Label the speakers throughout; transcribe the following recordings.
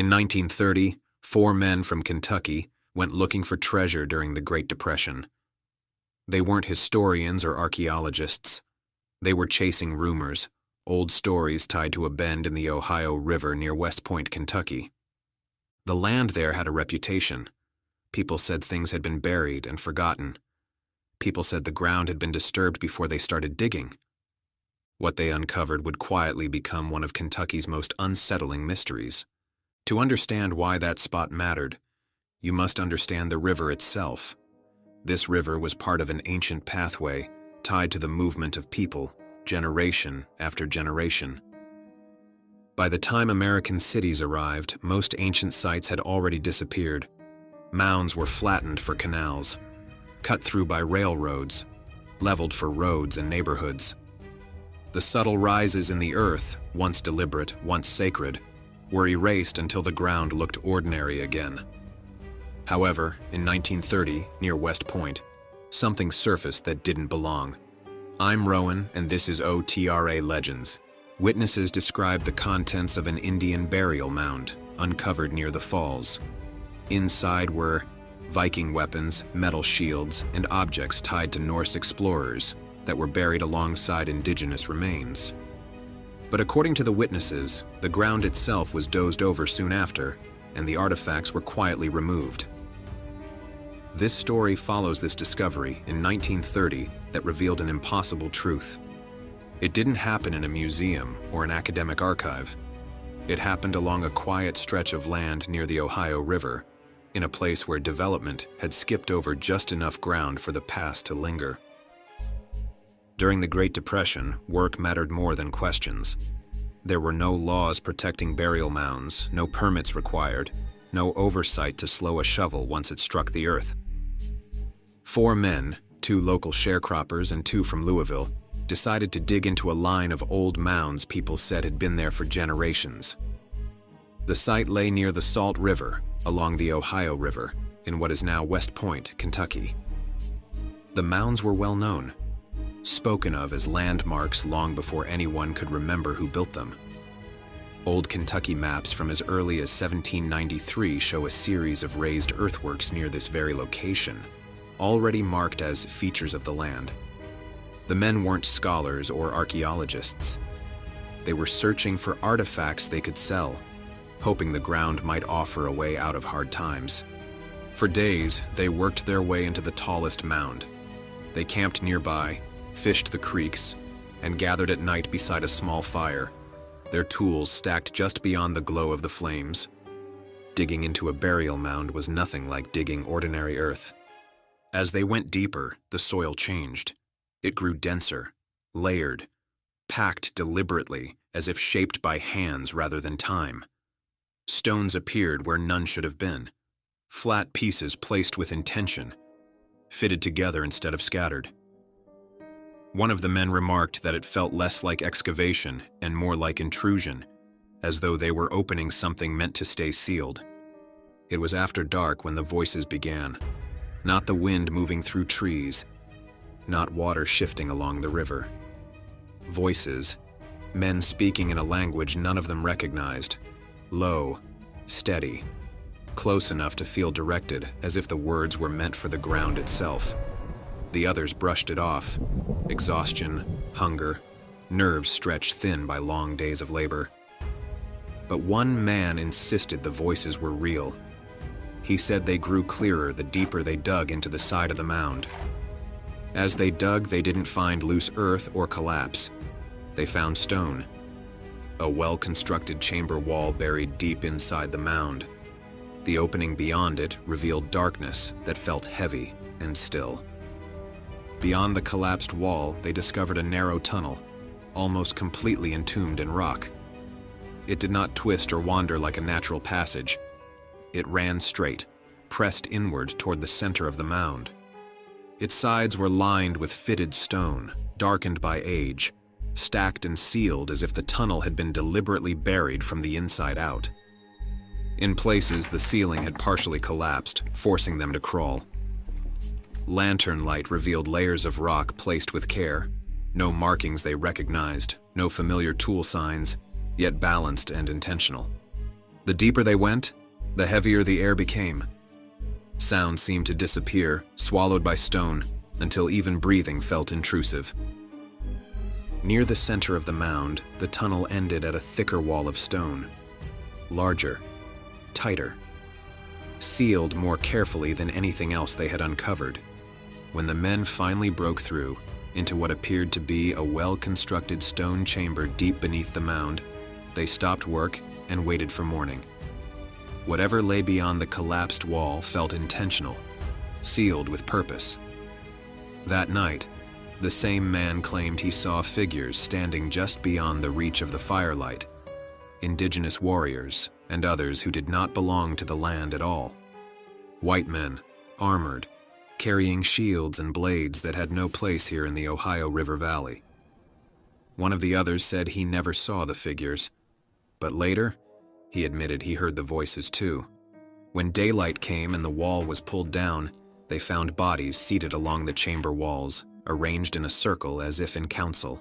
Speaker 1: In 1930, 4 men from Kentucky went looking for treasure during the Great Depression. They weren't historians or archaeologists. They were chasing rumors, old stories tied to a bend in the Ohio River near West Point, Kentucky. The land there had a reputation. People said things had been buried and forgotten. People said the ground had been disturbed before they started digging. What they uncovered would quietly become one of Kentucky's most unsettling mysteries. To understand why that spot mattered, you must understand the river itself. This river was part of an ancient pathway tied to the movement of people, generation after generation. By the time American cities arrived, most ancient sites had already disappeared. Mounds were flattened for canals, cut through by railroads, leveled for roads and neighborhoods. The subtle rises in the earth, once deliberate, once sacred, were erased until the ground looked ordinary again. However, in 1930, near West Point, something surfaced that didn't belong. I'm Rowan, and this is OTRA Legends. Witnesses described the contents of an Indian burial mound, uncovered near the falls. Inside were Viking weapons, metal shields, and objects tied to Norse explorers that were buried alongside indigenous remains. But according to the witnesses, the ground itself was dozed over soon after, and the artifacts were quietly removed. This story follows this discovery in 1930 that revealed an impossible truth. It didn't happen in a museum or an academic archive. It happened along a quiet stretch of land near the Ohio River, in a place where development had skipped over just enough ground for the past to linger. During the Great Depression, work mattered more than questions. There were no laws protecting burial mounds, no permits required, no oversight to slow a shovel once it struck the earth. 4 men, 2 local sharecroppers and 2 from Louisville, decided to dig into a line of old mounds people said had been there for generations. The site lay near the Salt River, along the Ohio River, in what is now West Point, Kentucky. The mounds were well known, spoken of as landmarks long before anyone could remember who built them. Old Kentucky maps from as early as 1793 show a series of raised earthworks near this very location, already marked as features of the land. The men weren't scholars or archaeologists. They were searching for artifacts they could sell, hoping the ground might offer a way out of hard times. For days, they worked their way into the tallest mound. They camped nearby, fished the creeks, and gathered at night beside a small fire, their tools stacked just beyond the glow of the flames. Digging into a burial mound was nothing like digging ordinary earth. As they went deeper, the soil changed. It grew denser, layered, packed deliberately, as if shaped by hands rather than time. Stones appeared where none should have been, flat pieces placed with intention, fitted together instead of scattered. One of the men remarked that it felt less like excavation and more like intrusion, as though they were opening something meant to stay sealed. It was after dark when the voices began, not the wind moving through trees, not water shifting along the river. Voices, men speaking in a language none of them recognized, low, steady, close enough to feel directed, as if the words were meant for the ground itself. The others brushed it off. Exhaustion, hunger, nerves stretched thin by long days of labor. But one man insisted the voices were real. He said they grew clearer the deeper they dug into the side of the mound. As they dug, they didn't find loose earth or collapse. They found stone. A well-constructed chamber wall buried deep inside the mound. The opening beyond it revealed darkness that felt heavy and still. Beyond the collapsed wall, they discovered a narrow tunnel, almost completely entombed in rock. It did not twist or wander like a natural passage. It ran straight, pressed inward toward the center of the mound. Its sides were lined with fitted stone, darkened by age, stacked and sealed as if the tunnel had been deliberately buried from the inside out. In places, the ceiling had partially collapsed, forcing them to crawl. Lantern light revealed layers of rock placed with care, no markings they recognized, no familiar tool signs, yet balanced and intentional. The deeper they went, the heavier the air became. Sound seemed to disappear, swallowed by stone, until even breathing felt intrusive. Near the center of the mound, the tunnel ended at a thicker wall of stone. Larger, tighter, sealed more carefully than anything else they had uncovered. When the men finally broke through into what appeared to be a well-constructed stone chamber deep beneath the mound, they stopped work and waited for morning. Whatever lay beyond the collapsed wall felt intentional, sealed with purpose. That night, the same man claimed he saw figures standing just beyond the reach of the firelight, indigenous warriors and others who did not belong to the land at all. White men, armored, carrying shields and blades that had no place here in the Ohio River Valley. One of the others said he never saw the figures, but later, he admitted he heard the voices too. When daylight came and the wall was pulled down, they found bodies seated along the chamber walls, arranged in a circle as if in council.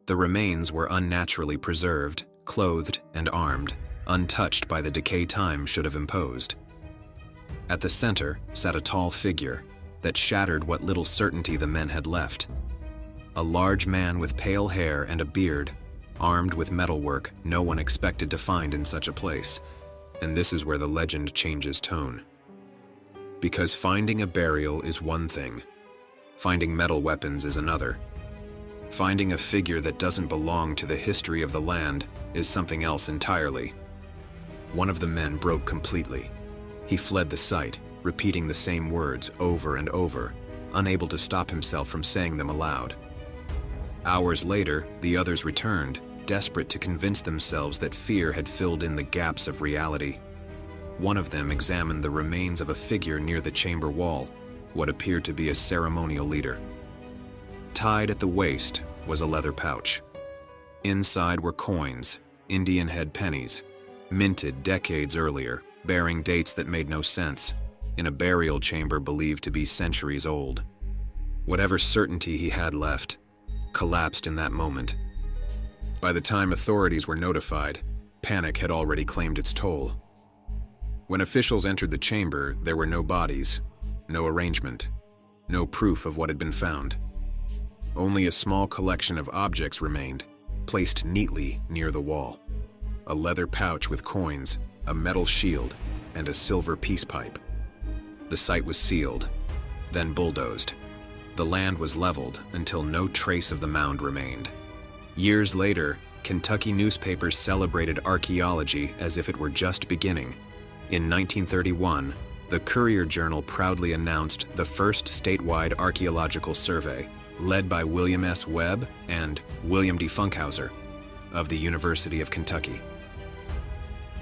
Speaker 1: The remains were unnaturally preserved, clothed and armed, untouched by the decay time should have imposed. At the center sat a tall figure that shattered what little certainty the men had left. A large man with pale hair and a beard, armed with metalwork no one expected to find in such a place, and this is where the legend changes tone. Because finding a burial is one thing, finding metal weapons is another. Finding a figure that doesn't belong to the history of the land is something else entirely. One of the men broke completely. He fled the site, repeating the same words over and over, unable to stop himself from saying them aloud. Hours later, the others returned, desperate to convince themselves that fear had filled in the gaps of reality. One of them examined the remains of a figure near the chamber wall, what appeared to be a ceremonial leader. Tied at the waist was a leather pouch. Inside were coins, Indian head pennies, minted decades earlier, bearing dates that made no sense, in a burial chamber believed to be centuries old. Whatever certainty he had left collapsed in that moment. By the time authorities were notified, panic had already claimed its toll. When officials entered the chamber, there were no bodies, no arrangement, no proof of what had been found. Only a small collection of objects remained, placed neatly near the wall. A leather pouch with coins, a metal shield, and a silver peace pipe. The site was sealed, then bulldozed. The land was leveled until no trace of the mound remained. Years later, Kentucky newspapers celebrated archaeology as if it were just beginning. In 1931, the Courier-Journal proudly announced the first statewide archaeological survey, led by William S. Webb and William D. Funkhauser of the University of Kentucky.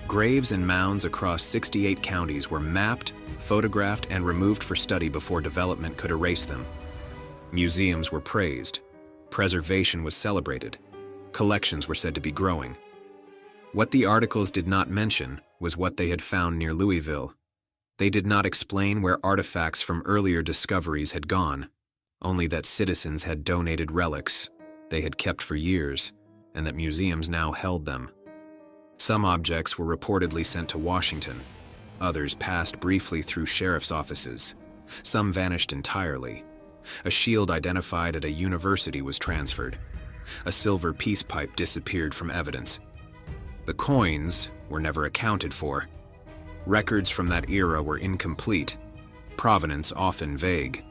Speaker 1: Graves and mounds across 68 counties were mapped, photographed, and removed for study before development could erase them. Museums were praised. Preservation was celebrated. Collections were said to be growing. What the articles did not mention was what they had found near Louisville. They did not explain where artifacts from earlier discoveries had gone, only that citizens had donated relics they had kept for years, and that museums now held them. Some objects were reportedly sent to Washington. Others passed briefly through sheriff's offices. Some vanished entirely. A shield identified at a university was transferred. A silver peace pipe disappeared from evidence. The coins were never accounted for. Records from that era were incomplete, provenance often vague.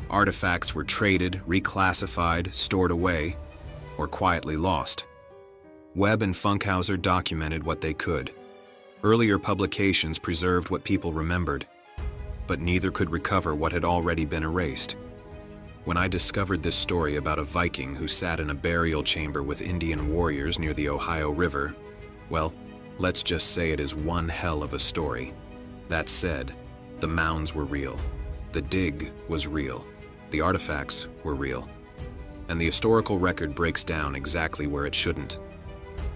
Speaker 1: Artifacts were traded, reclassified, stored away, or quietly lost. Webb and Funkhauser documented what they could. Earlier publications preserved what people remembered, but neither could recover what had already been erased. When I discovered this story about a Viking who sat in a burial chamber with Indian warriors near the Ohio River, well, let's just say it is one hell of a story. That said, the mounds were real. The dig was real. The artifacts were real. And the historical record breaks down exactly where it shouldn't.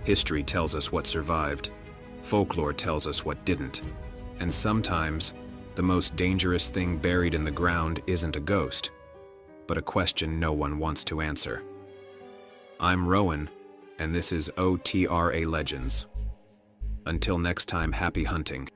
Speaker 1: History tells us what survived. Folklore tells us what didn't. And sometimes, the most dangerous thing buried in the ground isn't a ghost, but a question no one wants to answer. I'm Rowan, and this is OTRA Legends. Until next time, happy hunting.